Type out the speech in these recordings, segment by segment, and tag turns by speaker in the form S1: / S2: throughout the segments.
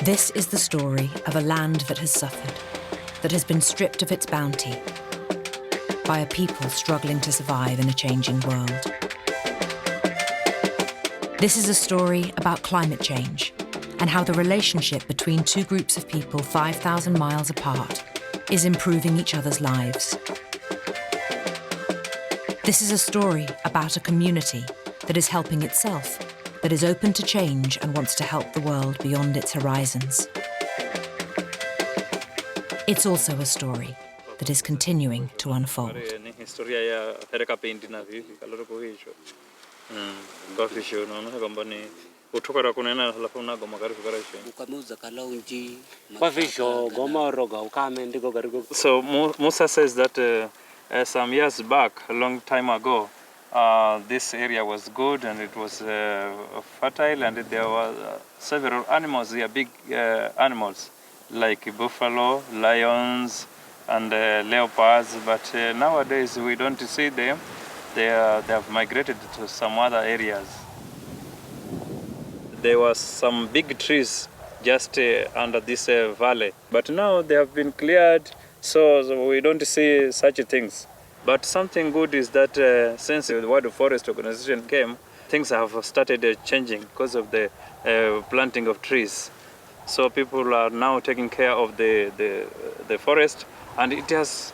S1: This is the story of a land that has suffered, that has been stripped of its bounty, by a people struggling to survive in a changing world. This is a story about climate change and how the relationship between two groups of people 5,000 miles apart is improving each other's lives. This is a story about a community that is helping itself, that is open to change and wants to help the world beyond its horizons. It's also a story that is continuing to unfold.
S2: So Musa says that some years back, a long time ago, this area was good and it was fertile, and there were several animals here, big animals like buffalo, lions, and leopards. But nowadays we don't see them. They have migrated to some other areas. There were some big trees just under this valley, but now they have been cleared, so we don't see such things. But something good is that since the World Forest Organization came, things have started changing because of the planting of trees. So people are now taking care of the forest, and it has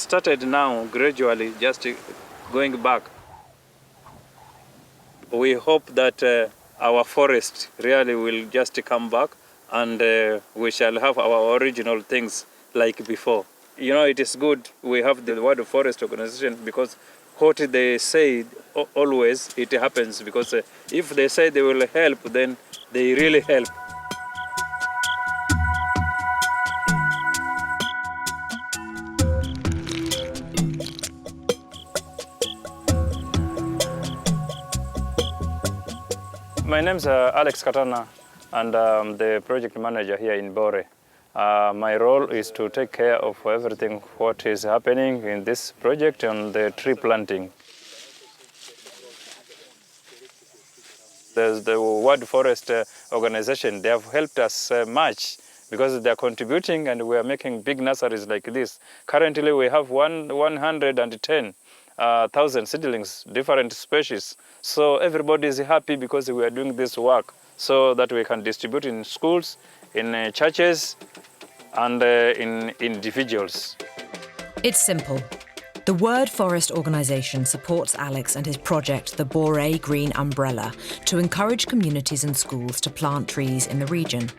S2: started now gradually just going back. We hope that our forest really will just come back, and we shall have our original things like before. You know, it is good we have the World Forest Organization, because what they say always it happens, because if they say they will help, then they really help. My name's Alex Katana, and I'm the project manager here in Boré. My role is to take care of everything what is happening in this project and the tree planting. There's the World Forest Organization. They have helped us much because they are contributing, and we are making big nurseries like this. Currently we have 110,000 seedlings, different species. So everybody is happy because we are doing this work so that we can distribute in schools, in churches, and in individuals.
S1: It's simple. The World Forest Organization supports Alex and his project, the Boré Green Umbrella, to encourage communities and schools to plant trees in the region.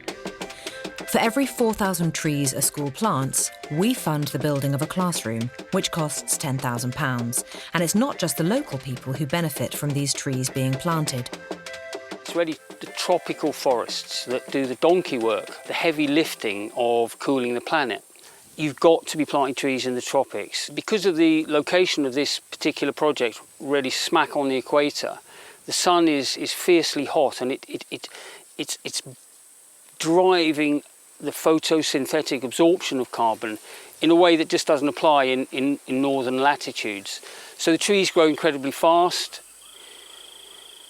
S1: For every 4,000 trees a school plants, we fund the building of a classroom, which costs £10,000. And it's not just the local people who benefit from these trees being planted.
S3: It's really the tropical forests that do the donkey work, the heavy lifting of cooling the planet. You've got to be planting trees in the tropics. Because of the location of this particular project, really smack on the equator, the sun is fiercely hot, and it's driving the photosynthetic absorption of carbon in a way that just doesn't apply in northern latitudes. So the trees grow incredibly fast.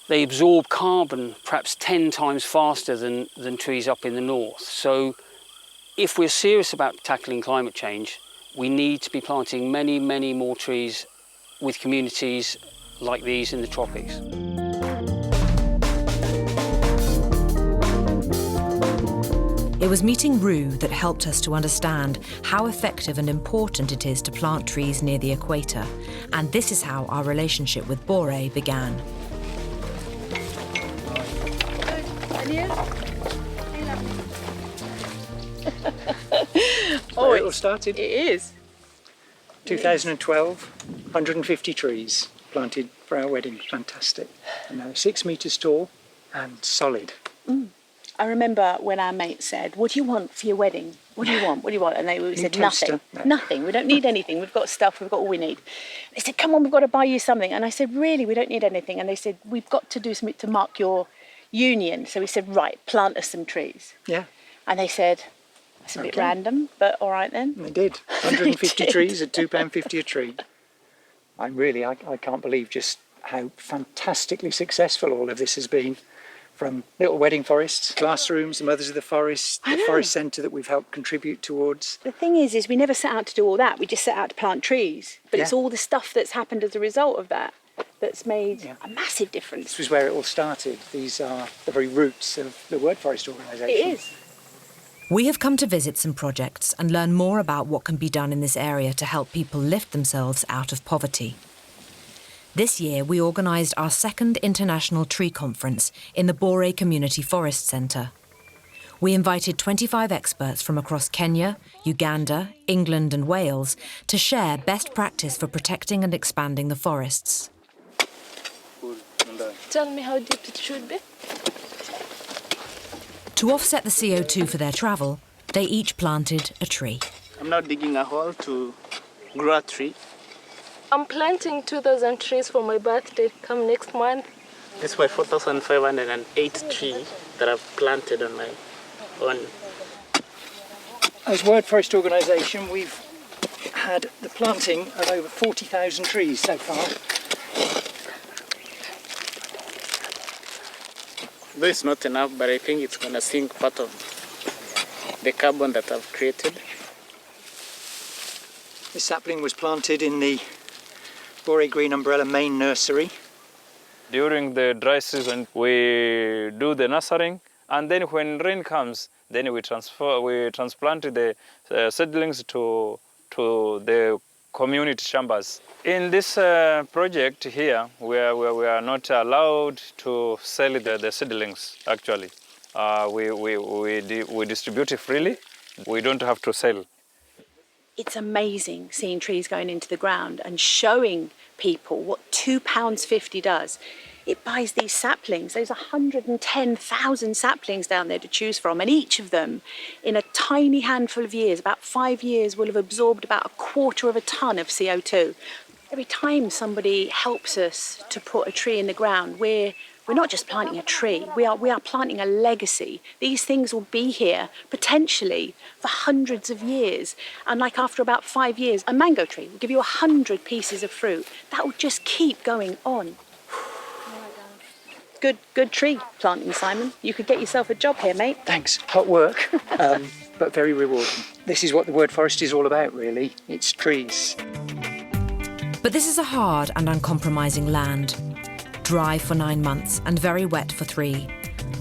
S3: They absorb carbon perhaps 10 times faster than trees up in the north. So if we're serious about tackling climate change, we need to be planting many, many more trees with communities like these in the tropics.
S1: It was meeting Rue that helped us to understand how effective and important it is to plant trees near the equator. And this is how our relationship with Boré began.
S4: Oh, it all started.
S5: It is.
S4: 2012, 150 trees planted for our wedding. Fantastic. And they're 6 metres tall and solid.
S5: I remember when our mate said, "What do you want for your wedding? What do you want? What do you want?" And we said, "Nothing. No. Nothing. We don't need anything. We've got stuff. We've got all we need." They said, "Come on, we've got to buy you something." And I said, "Really? We don't need anything." And they said, "We've got to do something to mark your union." So we said, "Right, plant us some trees."
S4: Yeah.
S5: And they said, "It's a bit random, but all right then."
S4: And they did. 150 trees at £2.50 a tree. I can't believe just how fantastically successful all of this has been. from little wedding forests, classrooms, the Mothers of the Forest,
S5: I
S4: the
S5: know.
S4: Forest Centre that we've helped contribute towards.
S5: The thing is we never set out to do all that. We just set out to plant trees. But it's
S4: Yeah.
S5: all the stuff that's happened as a result of that that's made
S4: Yeah.
S5: a massive difference.
S4: This was where it all started. These are the very roots of the Word Forest organisation.
S5: It is.
S1: We have come to visit some projects and learn more about what can be done in this area to help people lift themselves out of poverty. This year, we organised our second International Tree Conference in the Boré Community Forest Centre. We invited 25 experts from across Kenya, Uganda, England and Wales to share best practice for protecting and expanding the forests.
S6: Tell me how deep it should be.
S1: To offset the CO2 for their travel, they each planted a tree.
S7: I'm now digging a hole to grow a tree.
S6: I'm planting 2,000 trees for my birthday come next month.
S7: This is my 4,508 trees that I've planted on my own.
S4: As Word Forest organisation, we've had the planting of over 40,000 trees so far.
S7: Though it's not enough, but I think it's going to sink part of the carbon that I've created.
S4: This sapling was planted in the Boré Green Umbrella main nursery.
S2: During the dry season, we do the nurturing, and then when rain comes, then we transplant the seedlings to the community chambers. In this project here, we are not allowed to sell the seedlings. Actually, we distribute it freely. We don't have to sell.
S5: It's amazing seeing trees going into the ground and showing people what £2.50 does. It buys these saplings. There's 110,000 saplings down there to choose from, and each of them, in a tiny handful of years, about 5 years, will have absorbed about 1/4 of a tonne of CO2. Every time somebody helps us to put a tree in the ground, we're not just planting a tree, we are planting a legacy. These things will be here, potentially, for hundreds of years. And like after about 5 years, a mango tree will give you 100 pieces of fruit. That will just keep going on. Good tree planting, Simon. You could get yourself a job here, mate.
S4: Thanks. Hot work, but very rewarding. This is what the Word Forest is all about, really. It's trees.
S1: But this is a hard and uncompromising land. Dry for 9 months and very wet for 3.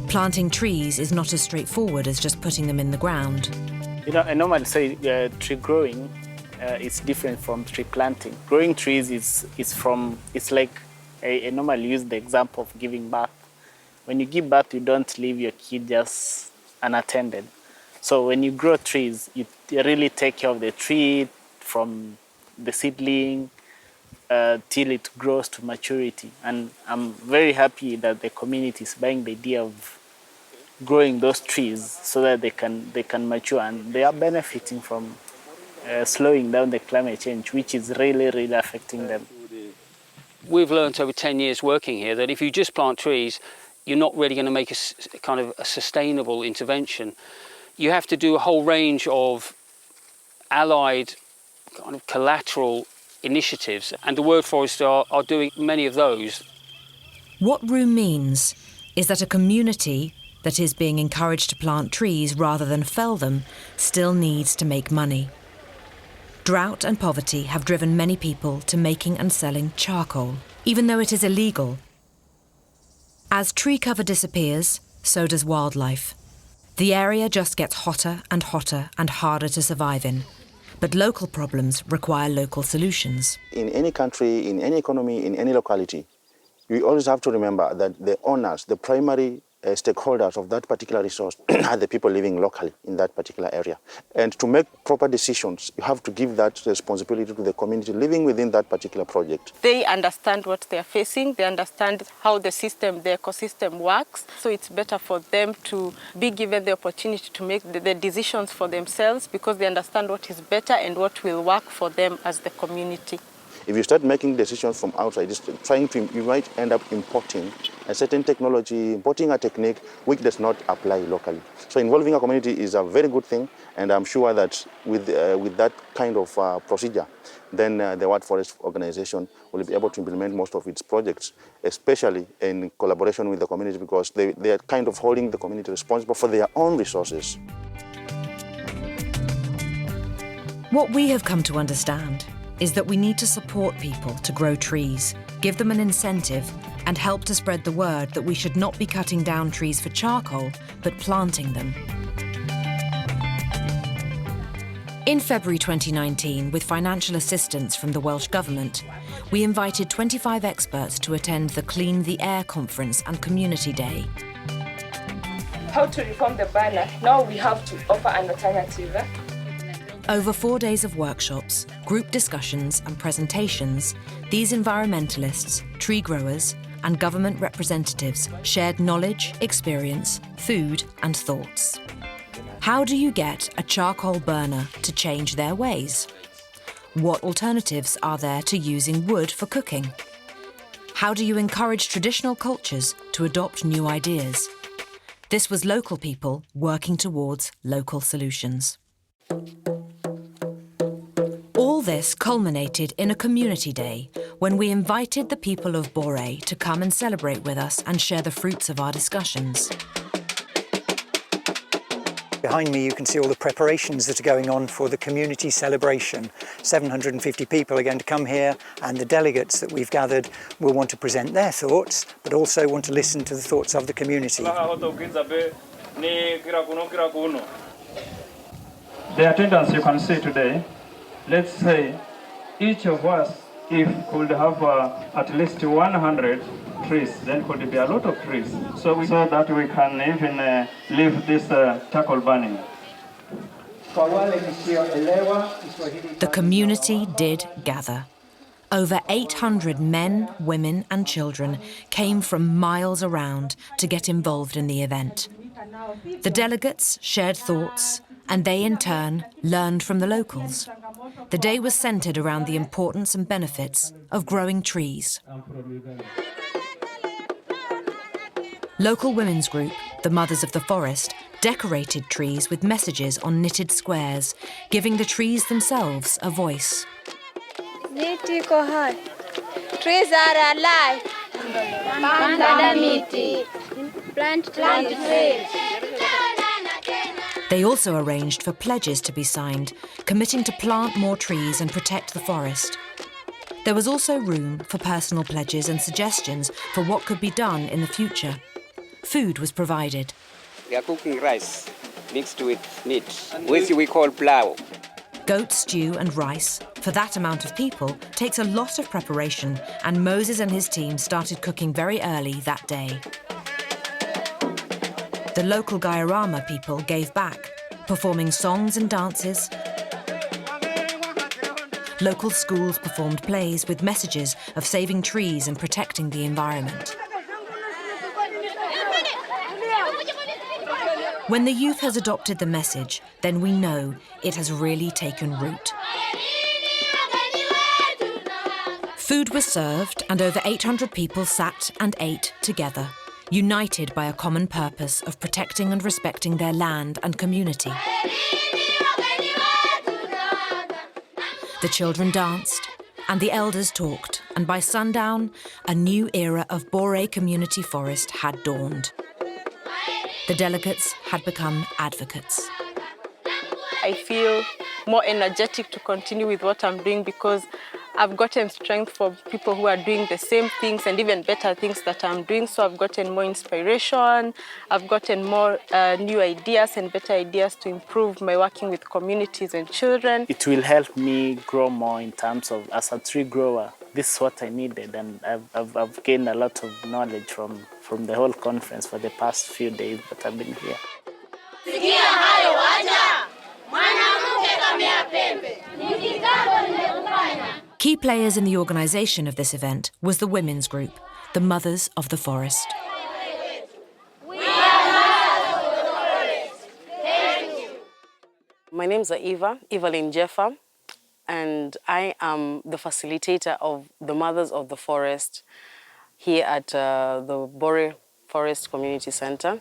S1: Planting trees is not as straightforward as just putting them in the ground.
S7: You know, I normally say tree growing is different from tree planting. Growing trees it's like, I normally use the example of giving birth. When you give birth, you don't leave your kid just unattended. So when you grow trees, you really take care of the tree from the seedling till it grows to maturity. And I'm very happy that the community is buying the idea of growing those trees so that they can mature, and they are benefiting from slowing down the climate change, which is really, really affecting them.
S3: We've learnt over 10 years working here that if you just plant trees, you're not really going to make a kind of a sustainable intervention. You have to do a whole range of allied kind of collateral initiatives, and the Word Forest are doing many of those.
S1: What Room means is that a community that is being encouraged to plant trees rather than fell them still needs to make money. Drought and poverty have driven many people to making and selling charcoal, even though it is illegal. As tree cover disappears, so does wildlife. The area just gets hotter and hotter and harder to survive in. But local problems require local solutions.
S8: In any country, in any economy, in any locality, we always have to remember that the owners, the primary stakeholders of that particular resource are the people living locally in that particular area. And to make proper decisions, you have to give that responsibility to the community living within that particular project.
S9: They understand what they are facing, they understand how the ecosystem works, so it's better for them to be given the opportunity to make the decisions for themselves, because they understand what is better and what will work for them as the community.
S8: If you start making decisions from outside, you might end up importing a certain technology, importing a technique which does not apply locally. So involving a community is a very good thing, and I'm sure that with that kind of procedure, then the World Forest Organization will be able to implement most of its projects, especially in collaboration with the community, because they are kind of holding the community responsible for their own resources.
S1: What we have come to understand is that we need to support people to grow trees, give them an incentive, and help to spread the word that we should not be cutting down trees for charcoal, but planting them. In February 2019, with financial assistance from the Welsh Government, we invited 25 experts to attend the Clean the Air conference and Community Day.
S6: How to reform the banner? Now we have to offer an alternative.
S1: Over 4 days of workshops, group discussions and presentations, these environmentalists, tree growers and government representatives shared knowledge, experience, food and thoughts. How do you get a charcoal burner to change their ways? What alternatives are there to using wood for cooking? How do you encourage traditional cultures to adopt new ideas? This was local people working towards local solutions. All this culminated in a community day when we invited the people of Boré to come and celebrate with us and share the fruits of our discussions.
S10: Behind me you can see all the preparations that are going on for the community celebration. 750 people are going to come here, and the delegates that we've gathered will want to present their thoughts, but also want to listen to the thoughts of the community.
S2: The attendance you can see today, let's say each of us, if could have at least 100 trees, then could be a lot of trees. So that we can even leave this charcoal burning.
S1: The community did gather. Over 800 men, women and children came from miles around to get involved in the event. The delegates shared thoughts, and they in turn learned from the locals. The day was centred around the importance and benefits of growing trees. Local women's group, the Mothers of the Forest, decorated trees with messages on knitted squares, giving the trees themselves a voice.
S11: Trees are alive. Plant trees.
S1: They also arranged for pledges to be signed, committing to plant more trees and protect the forest. There was also room for personal pledges and suggestions for what could be done in the future. Food was provided.
S12: We are cooking rice mixed with meat, which we call plow.
S1: Goat stew and rice, for that amount of people, takes a lot of preparation, and Moses and his team started cooking very early that day. The local Guyarama people gave back, performing songs and dances. Local schools performed plays with messages of saving trees and protecting the environment. When the youth has adopted the message, then we know it has really taken root. Food was served, and over 800 people sat and ate together, united by a common purpose of protecting and respecting their land and community. The children danced, and the elders talked, and by sundown, a new era of Boré Community Forest had dawned. The delegates had become advocates.
S9: I feel more energetic to continue with what I'm doing because I've gotten strength from people who are doing the same things and even better things that I'm doing. So I've gotten more inspiration, I've gotten more new ideas and better ideas to improve my working with communities and children.
S7: It will help me grow more in terms of, as a tree grower, this is what I needed, and I've gained a lot of knowledge from the whole conference for the past few days that I've been here.
S1: Key players in the organisation of this event was the women's group, the Mothers of the Forest.
S13: My name's Evaline Jefa.
S9: and I am the facilitator of the Mothers of the Forest here at the Boré Forest Community Center.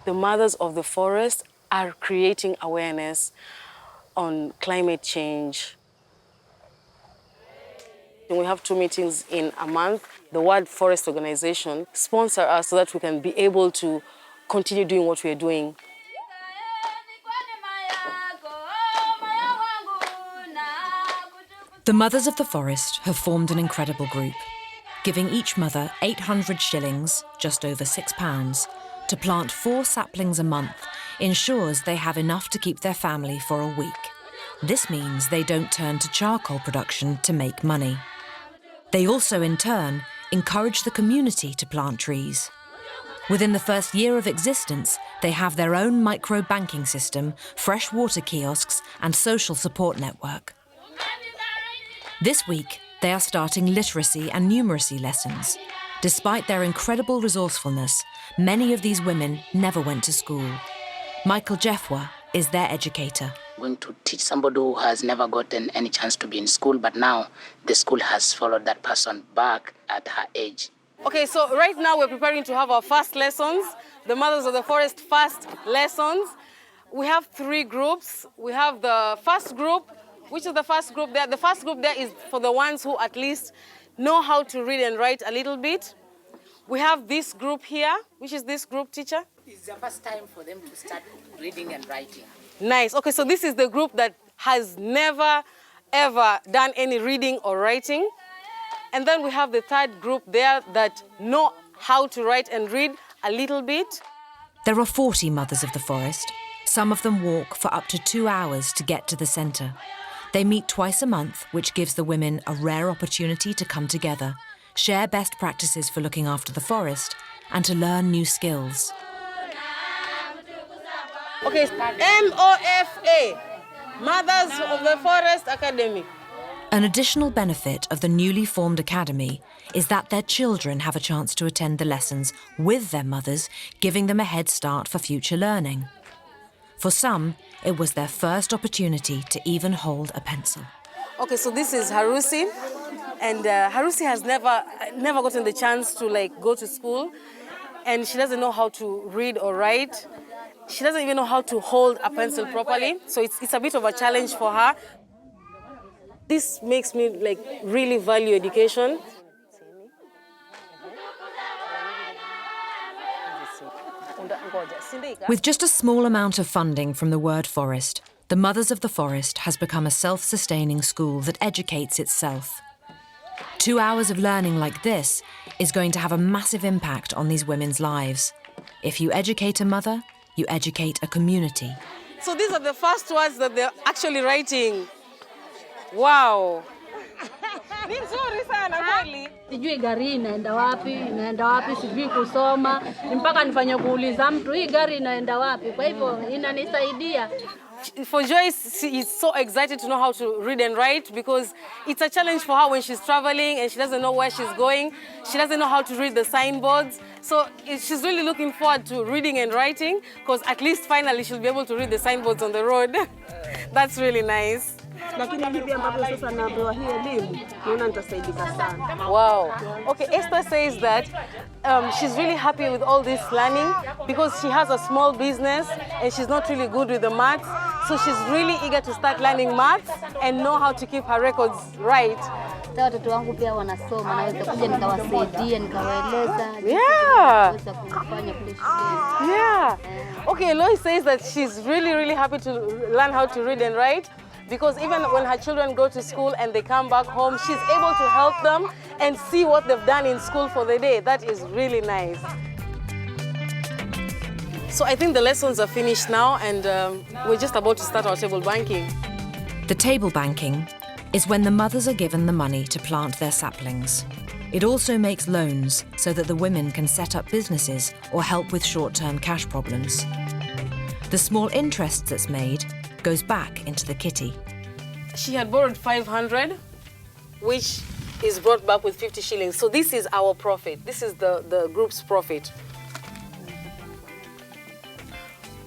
S9: The Mothers of the Forest are creating awareness on climate change. We have 2 meetings in a month. The World Forest Organization sponsor us so that we can be able to continue doing what we are doing.
S1: The Mothers of the Forest have formed an incredible group, giving each mother 800 shillings, just over £6, to plant 4 saplings a month ensures they have enough to keep their family for a week. This means they don't turn to charcoal production to make money. They also, in turn, encourage the community to plant trees. Within the first year of existence, they have their own micro-banking system, fresh water kiosks, and social support network. This week, they are starting literacy and numeracy lessons. Despite their incredible resourcefulness, many of these women never went to school. Michael Jefa is their educator.
S13: Going to teach somebody who has never gotten any chance to be in school, but now the school has followed that person back at her age.
S9: Okay, so right now we're preparing to have our first lessons, the Mothers of the Forest first lessons. We have 3 groups. We have the first group. Which is the first group there? The first group there is for the ones who at least know how to read and write a little bit. We have this group here. Which is this group, teacher?
S13: It's the first time for them to start reading and writing.
S9: Nice. Okay, so this is the group that has never, ever done any reading or writing. And then we have the third group there that know how to write and read a little bit.
S1: There are 40 Mothers of the Forest. Some of them walk for up to 2 hours to get to the centre. They meet twice a month, which gives the women a rare opportunity to come together, share best practices for looking after the forest, and to learn new skills.
S9: Okay, MOFA, Mothers of the Forest Academy.
S1: An additional benefit of the newly formed academy is that their children have a chance to attend the lessons with their mothers, giving them a head start for future learning. For some, it was their first opportunity to even hold a pencil.
S9: Okay, so this is Harusi, and Harusi has never gotten the chance to go to school, and she doesn't know how to read or write. She doesn't even know how to hold a pencil properly, so it's a bit of a challenge for her. This makes me really value education.
S1: With just a small amount of funding from the Word Forest, the Mothers of the Forest has become a self-sustaining school that educates itself. 2 hours of learning like this is going to have a massive impact on these women's lives. If you educate a mother, you educate a community.
S9: So these are the first words that they're actually writing. Wow. Ni nzuri sana kweli.
S14: Sijui gari inaenda wapi, sijui kusoma, mpaka nifanye kuuliza mtu hii gari inaenda wapi. Kwa hivyo inanisaidia.
S9: For Joyce, she is so excited to know how to read and write because it's a challenge for her when she's traveling and she doesn't know where she's going. She doesn't know how to read the signboards. So she's really looking forward to reading and writing because at least finally she'll be able to read the signboards on the road. That's really nice. Wow. Okay, Esther says that she's really happy with all this learning because she has a small business and she's not really good with the maths. So she's really eager to start learning maths and know how to keep her records right.
S14: Watoto wangu pia wanasoma, naweza kuja nikawasaidia, nikawaeleza.
S9: Yeah. Yeah. Okay, Lois says that she's really happy to learn how to read and write because even when her children go to school and they come back home, she's able to help them and see what they've done in school for the day. That is really nice. So I think the lessons are finished now and we're just about to start our table banking.
S1: The table banking is when the mothers are given the money to plant their saplings. It also makes loans so that the women can set up businesses or help with short-term cash problems. The small interest that's made goes back into the kitty.
S9: She had borrowed 500, which is brought back with 50 shillings. So this is our profit. This is the group's profit.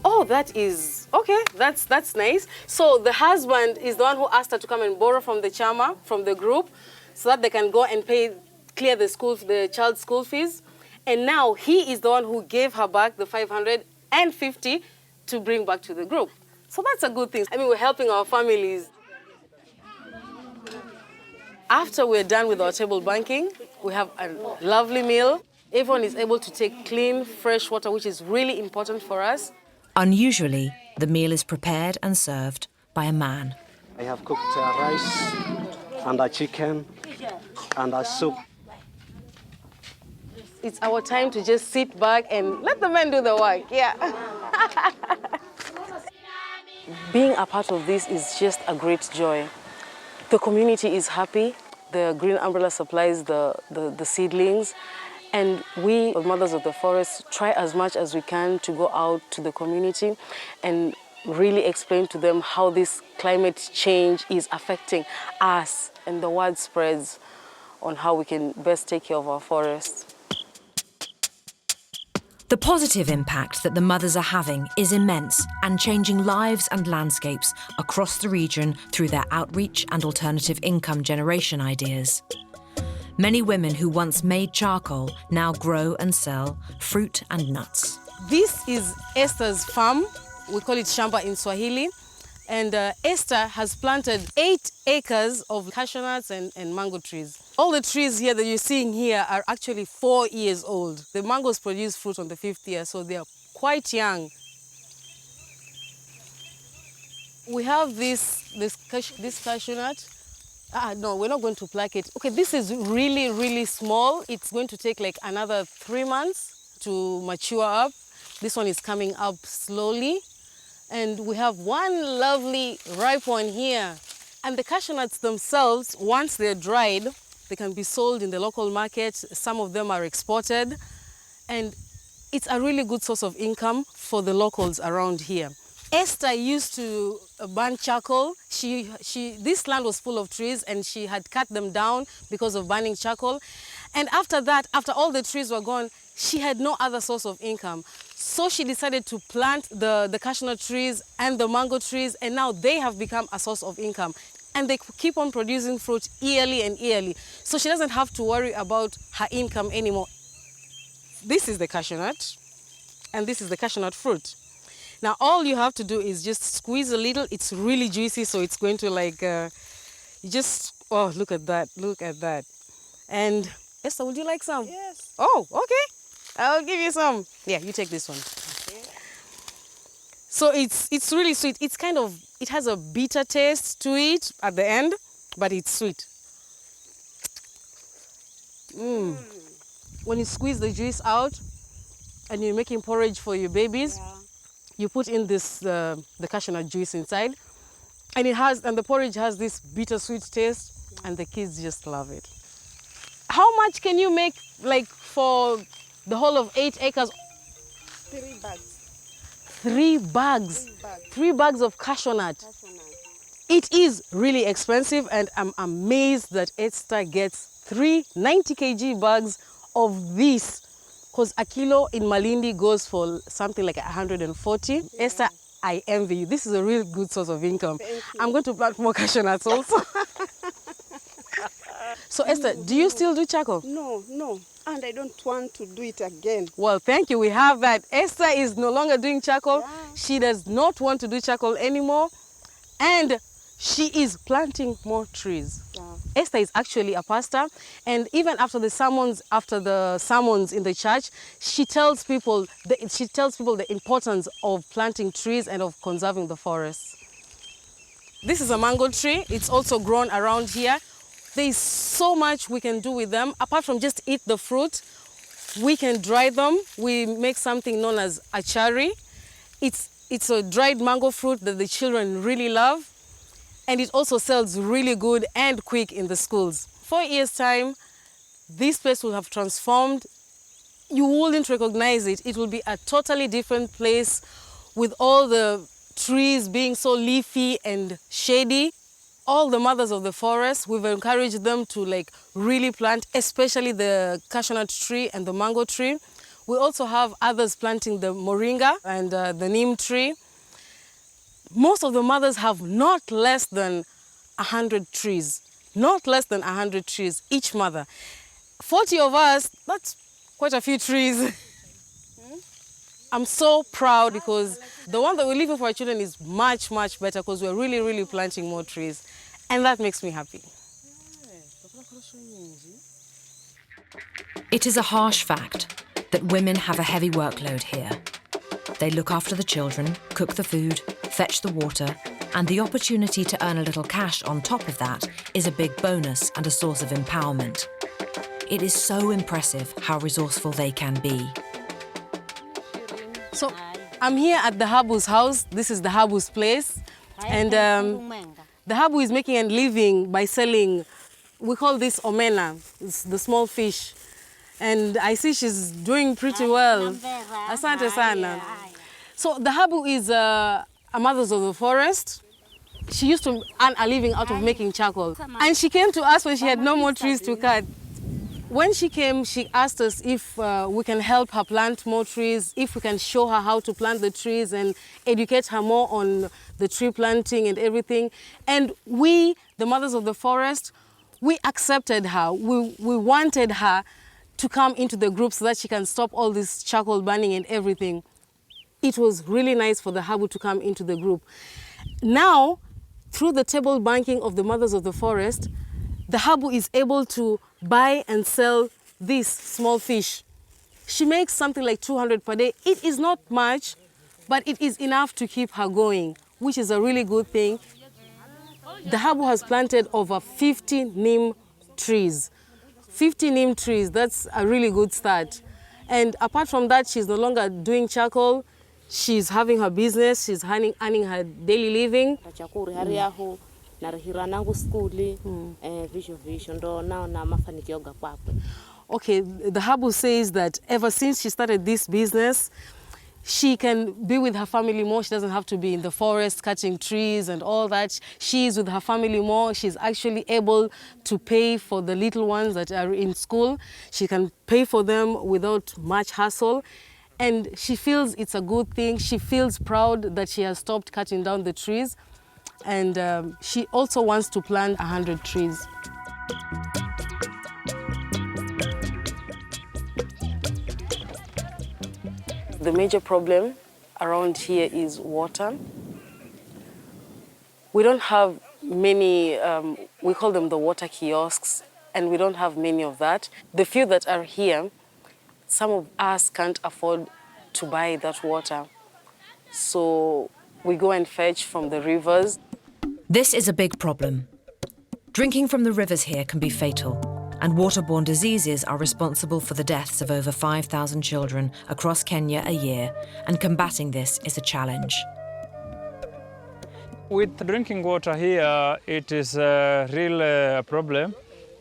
S9: Oh, that is Okay, that's nice. So the husband is the one who asked her to come and borrow from the chama, from the group, so that they can go and clear the child's school fees. And now he is the one who gave her back the 550 to bring back to the group. So that's a good thing. I mean, we're helping our families. After we're done with our table banking, we have a lovely meal. Everyone is able to take clean, fresh water, which is really important for us.
S1: Unusually, the meal is prepared and served by a man.
S15: I have cooked rice and a chicken and a soup.
S9: It's our time to just sit back and let the men do the work, yeah. Being a part of this is just a great joy. The community is happy. The Green Umbrella supplies the seedlings. And we, the Mothers of the Forest, try as much as we can to go out to the community and really explain to them how this climate change is affecting us, and the word spreads on how we can best take care of our forests.
S1: The positive impact that the mothers are having is immense and changing lives and landscapes across the region through their outreach and alternative income generation ideas. Many women who once made charcoal now grow and sell fruit and nuts.
S9: This is Esther's farm. We call it shamba in Swahili. And Esther has planted 8 acres of cashew nuts and mango trees. All the trees here that you're seeing here are actually 4 years old. The mangoes produce fruit on the 5th year, so they are quite young. We have this cashew nut. No, we're not going to pluck it. Okay, this is really, really small. It's going to take like another 3 months to mature up. This one is coming up slowly. And we have one lovely ripe one here. And the cashew nuts themselves, once they're dried, they can be sold in the local market. Some of them are exported. And it's a really good source of income for the locals around here. Esther used to burn charcoal. This land was full of trees and she had cut them down because of burning charcoal. And after that, after all the trees were gone, she had no other source of income. So she decided to plant the cashew nut trees and the mango trees, and now they have become a source of income. And they keep on producing fruit yearly and yearly. So she doesn't have to worry about her income anymore. This is the cashew nut, and this is the cashew nut fruit. Now all you have to do is just squeeze a little. It's really juicy, so it's going to like, oh, look at that, look at that. And Esther, would you like some?
S16: Yes.
S9: Oh, okay. I'll give you some. Yeah, you take this one. Okay. So it's really sweet. It's kind of, it has a bitter taste to it at the end, but it's sweet. When you squeeze the juice out and you're making porridge for your babies, you put in this the cashew nut juice inside, and the porridge has this bittersweet taste, and the kids just love it. How much can you make, like, for the whole of 8 acres?
S16: 3 bags.
S9: 3 bags. 3 bags of cashew nut. It is really expensive, and I'm amazed that Esther gets 3 90 kg bags of this, because a kilo in Malindi goes for something like 140. Yeah. Esther, I envy you. This is a real good source of income. I'm going to plant more cashew nuts also. So Esther, do you still do charcoal?
S16: No, and I don't want to do it again.
S9: Well, thank you. We have that. Esther is no longer doing charcoal. Yeah. She does not want to do charcoal anymore, and she is planting more trees. Yeah. Esther is actually a pastor, and even after the sermons in the church, she tells people the importance of planting trees and of conserving the forests. This is a mango tree. It's also grown around here. There is so much we can do with them. Apart from just eat the fruit, we can dry them. We make something known as achari. It's a dried mango fruit that the children really love. And it also sells really good and quick in the schools. 4 years' time, this place will have transformed. You wouldn't recognize it. It will be a totally different place with all the trees being so leafy and shady. All the mothers of the forest, we've encouraged them to really plant, especially the cashew nut tree and the mango tree. We also have others planting the moringa and the neem tree.
S17: most of the mothers have not less than 100 trees. Not less than 100 trees, each mother. 40 of us, that's quite a few trees. I'm so proud because the one that we're leaving for our children is much, much better because we're really, really planting more trees. And that makes me happy.
S1: It is a harsh fact that women have a heavy workload here. They look after the children, cook the food, fetch the water, and the opportunity to earn a little cash on top of that is a big bonus and a source of empowerment. It is so impressive how resourceful they can be.
S17: So I'm here at the Habu's house. This is the Habu's place. And the Habu is making a living by selling, we call this omena, it's the small fish. And I see she's doing pretty well. Asante sana. So the Habu is a Mothers of the Forest. She used to earn a living out of making charcoal. And she came to us when she had no more trees to cut. When she came, she asked us if we can help her plant more trees, if we can show her how to plant the trees and educate her more on the tree planting and everything. And we, the Mothers of the Forest, we accepted her. We wanted her to come into the group so that she can stop all this charcoal burning and everything. It was really nice for the Habu to come into the group. Now, through the table banking of the Mothers of the Forest, the Habu is able to buy and sell this small fish. She makes something like 200 per day. It is not much, but it is enough to keep her going, which is a really good thing. The Habu has planted over 50 neem trees. 50 neem trees, that's a really good start. And apart from that, she's no longer doing charcoal. She's having her business, she's earning her daily living. Okay, the Habu says that ever since she started this business, she can be with her family more. She doesn't have to be in the forest cutting trees and all that. She's with her family more. She's actually able to pay for the little ones that are in school. She can pay for them without much hassle. And she feels it's a good thing. She feels proud that she has stopped cutting down the trees. And she also wants to plant 100 trees. The major problem around here is water. We don't have many, we call them the water kiosks, and we don't have many of that. The few that are here, some of us can't afford to buy that water. So we go and fetch from the rivers.
S1: This is a big problem. Drinking from the rivers here can be fatal, and waterborne diseases are responsible for the deaths of over 5,000 children across Kenya a year, and combating this is a challenge.
S2: With drinking water here, it is a real problem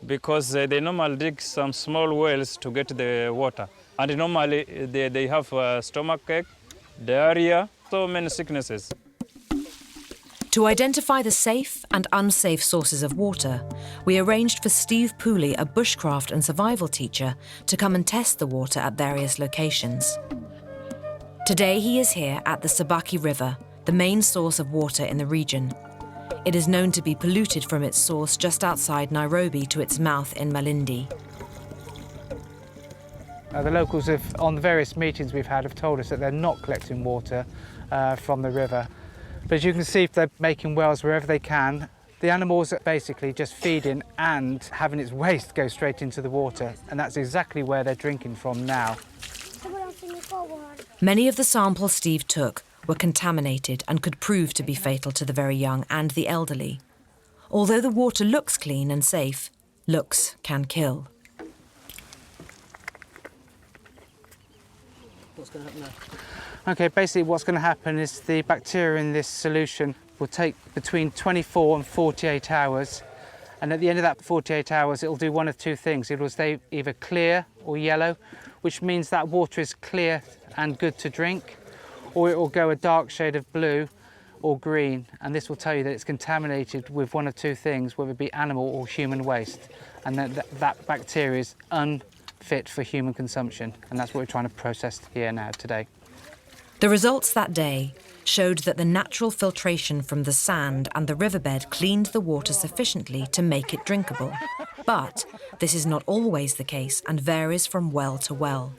S2: because they normally dig some small wells to get the water. And normally they have stomachache, diarrhea, so many sicknesses.
S1: To identify the safe and unsafe sources of water, we arranged for Steve Pooley, a bushcraft and survival teacher, to come and test the water at various locations. Today he is here at the Sabaki River, the main source of water in the region. It is known to be polluted from its source just outside Nairobi to its mouth in Malindi.
S18: The locals on the various meetings we've had have told us that they're not collecting water from the river. But as you can see, they're making wells wherever they can. The animals are basically just feeding and having its waste go straight into the water, and that's exactly where they're drinking from now.
S1: Many of the samples Steve took were contaminated and could prove to be fatal to the very young and the elderly. Although the water looks clean and safe, looks can kill.
S18: What's going to happen now? Okay, basically what's going to happen is the bacteria in this solution will take between 24 and 48 hours. And at the end of that 48 hours, it'll do one of two things. It will stay either clear or yellow, which means that water is clear and good to drink, or it will go a dark shade of blue or green. And this will tell you that it's contaminated with one of two things, whether it be animal or human waste. And that bacteria is unfit for human consumption. And that's what we're trying to process here now today.
S1: The results that day showed that the natural filtration from the sand and the riverbed cleaned the water sufficiently to make it drinkable. But this is not always the case and varies from well to well.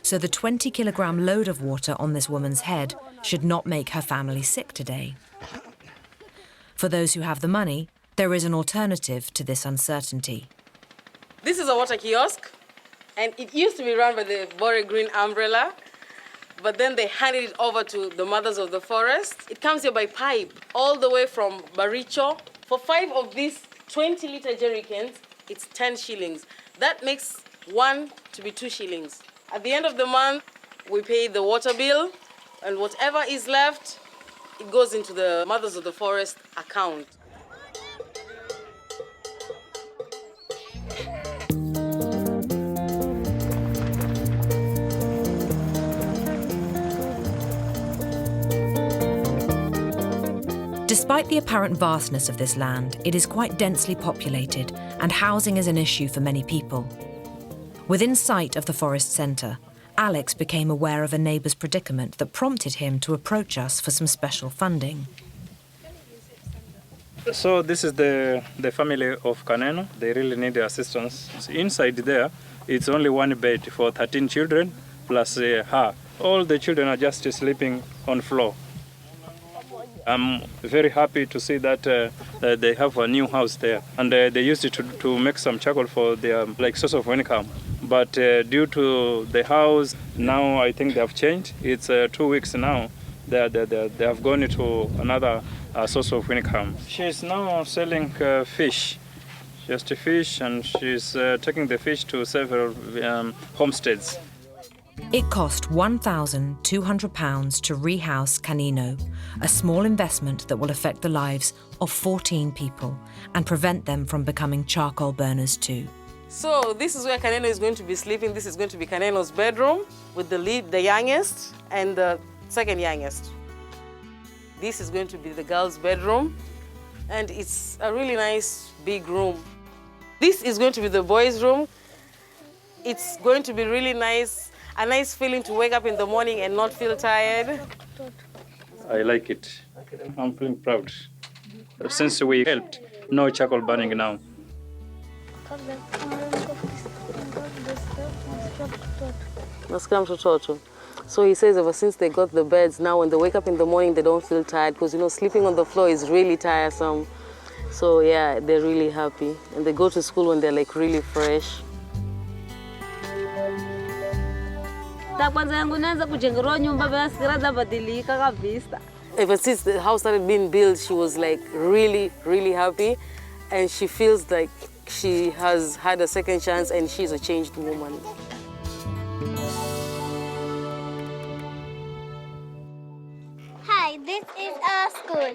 S1: So the 20-kilogram load of water on this woman's head should not make her family sick today. For those who have the money, there is an alternative to this uncertainty.
S17: This is a water kiosk, and it used to be run by the Boré Green Umbrella, but then they handed it over to the Mothers of the Forest. It comes here by pipe, all the way from Baricho. For 5 of these 20-litre jerrycans, it's 10 shillings. That makes 1 to be 2 shillings. At the end of the month, we pay the water bill, and whatever is left, it goes into the Mothers of the Forest account.
S1: Despite the apparent vastness of this land, it is quite densely populated, and housing is an issue for many people. Within sight of the forest centre, Alex became aware of a neighbour's predicament that prompted him to approach us for some special funding.
S2: So this is the family of Katana. They really need assistance. Inside there, it's only 1 bed for 13 children plus her. All the children are just sleeping on floor. I'm very happy to see that they have a new house there, and they used it to make some charcoal for their source of income. But due to the house, now I think they have changed. It's 2 weeks now. They have gone into another source of income. She's now selling fish, just fish, and she's taking the fish to several homesteads.
S1: It cost £1,200 to rehouse Canino, a small investment that will affect the lives of 14 people and prevent them from becoming charcoal burners too.
S17: So this is where Canino is going to be sleeping. This is going to be Canino's bedroom with the youngest and the second youngest. This is going to be the girl's bedroom, and it's a really nice big room. This is going to be the boys' room. It's going to be really nice, a nice feeling to wake up in the morning and not feel tired.
S2: I like it. I'm feeling proud. Since we helped, no charcoal burning now.
S17: So he says ever since they got the beds, now when they wake up in the morning, they don't feel tired because, sleeping on the floor is really tiresome. So yeah, they're really happy. And they go to school when they're really fresh. Ever since the house started being built, she was really, really happy. And she feels like she has had a second chance and she's a changed woman.
S11: Hi, this is our school.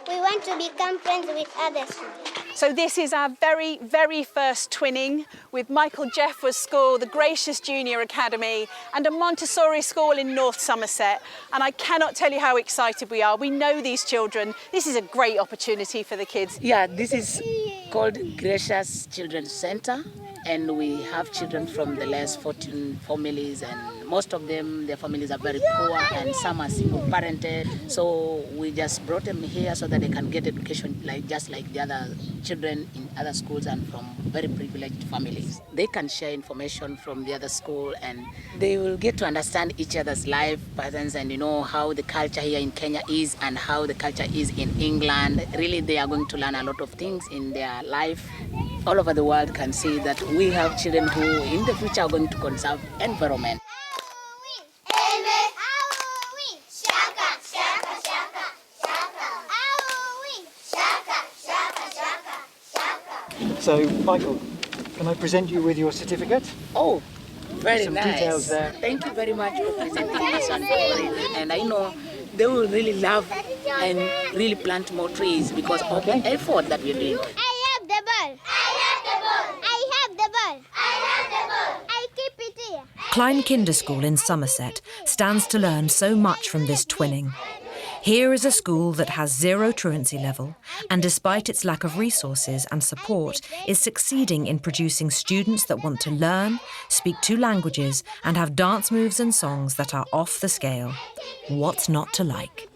S11: We want to become friends with other students.
S19: So this is our very, very first twinning with Michael Jefa's school, the Gracious Junior Academy, and a Montessori school in North Somerset. And I cannot tell you how excited we are. We know these children. This is a great opportunity for the kids.
S13: Yeah, this is called Gracious Children's Center, and we have children from the less fortunate families, and most of them, their families are very poor and some are single parented. So we just brought them here so that they can get education just like the other children in other schools and from very privileged families. They can share information from the other school and they will get to understand each other's life patterns and how the culture here in Kenya is and how the culture is in England. Really, they are going to learn a lot of things in their life. All over the world can see that we have children who in the future are going to conserve environment.
S10: So, Michael, can I present you with your certificate?
S13: Oh, very
S10: Some
S13: nice.
S10: details there.
S13: Thank you very much for presenting this one. And I know they will really love and really plant more trees because of the effort that we're doing.
S11: I have the ball. I have the ball. I have the ball. I have the ball. I keep it here.
S1: Klein Kinderschool in Somerset stands to learn so much from this twinning. Here is a school that has 0 truancy level and, despite its lack of resources and support, is succeeding in producing students that want to learn, speak 2 languages and have dance moves and songs that are off the scale. What's not to like?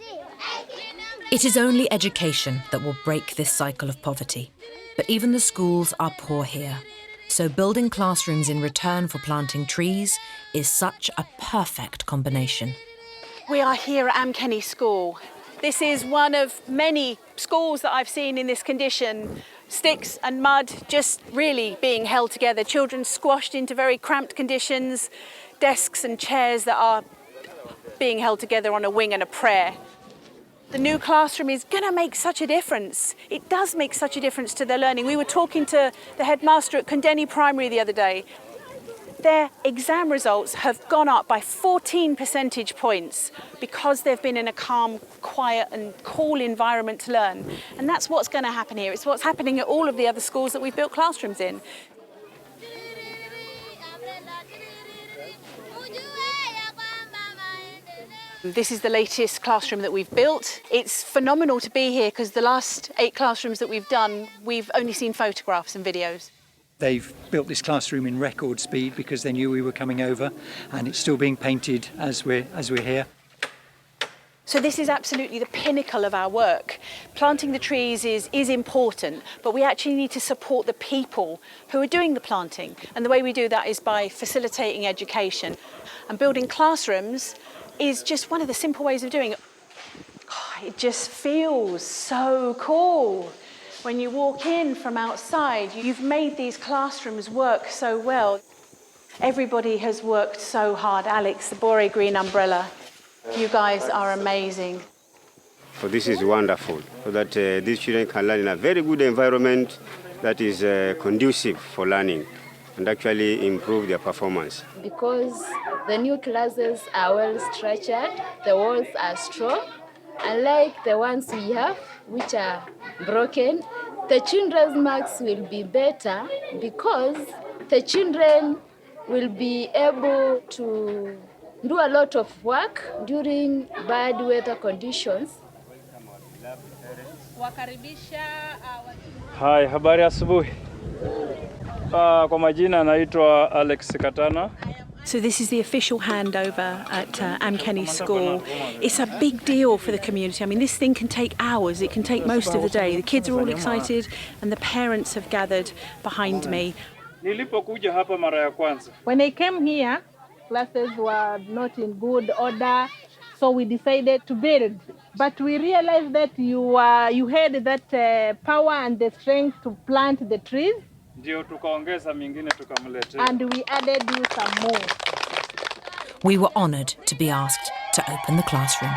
S1: It is only education that will break this cycle of poverty. But even the schools are poor here. So building classrooms in return for planting trees is such a perfect combination.
S19: We are here at Amkeni School. This is one of many schools that I've seen in this condition. Sticks and mud just really being held together. Children squashed into very cramped conditions. Desks and chairs that are being held together on a wing and a prayer. The new classroom is going to make such a difference. It does make such a difference to their learning. We were talking to the headmaster at Kundeni Primary the other day. Their exam results have gone up by 14 percentage points because they've been in a calm, quiet and cool environment to learn. And that's what's going to happen here. It's what's happening at all of the other schools that we've built classrooms in. This is the latest classroom that we've built. It's phenomenal to be here because the last 8 classrooms that we've done, we've only seen photographs and videos.
S10: They've built this classroom in record speed because they knew we were coming over, and it's still being painted as we're here.
S19: So this is absolutely the pinnacle of our work. Planting the trees is important, but we actually need to support the people who are doing the planting. And the way we do that is by facilitating education. And building classrooms is just one of the simple ways of doing it. Oh, it just feels so cool. When you walk in from outside, you've made these classrooms work so well. Everybody has worked so hard. Alex, the Boré Green Umbrella, you guys are amazing.
S12: So this is wonderful, so that these children can learn in a very good environment that is conducive for learning and actually improve their performance.
S20: Because the new classes are well structured, the walls are strong, unlike the ones we have, which are broken. The children's marks will be better because the children will be able to do a lot of work during bad weather conditions.
S2: Hi, habari asubuhi. Kwa majina naitwa Alex Katana.
S19: So this is the official handover at Amkeni School. It's a big deal for the community. I mean, this thing can take hours. It can take most of the day. The kids are all excited and the parents have gathered behind me.
S2: Nilipokuja hapa mara ya kwanza.
S14: When I came here, classes were not in good order, so we decided to build. But we realized that you had that power and the strength to plant the trees.
S2: Ndio tukaongeza mingine tukamletea.
S14: And we added you some more.
S1: We were honoured to be asked to open the classroom.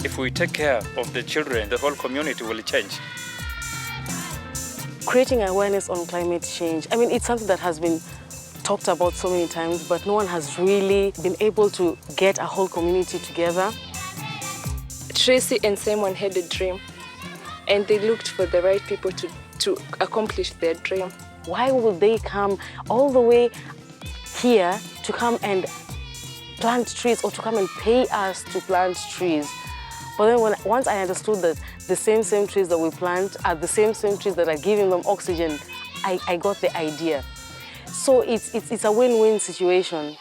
S2: If we take care of the children, the whole community will change.
S17: Creating awareness on climate change, I mean, it's something that has been talked about so many times, but no one has really been able to get a whole community together.
S6: Tracey and Simon had a dream, and they looked for the right people to accomplish their dream.
S17: Why would they come all the way here to come and plant trees or to come and pay us to plant trees? But then once I understood that the same trees that we plant are the same trees that are giving them oxygen, I got the idea. So it's a win-win situation.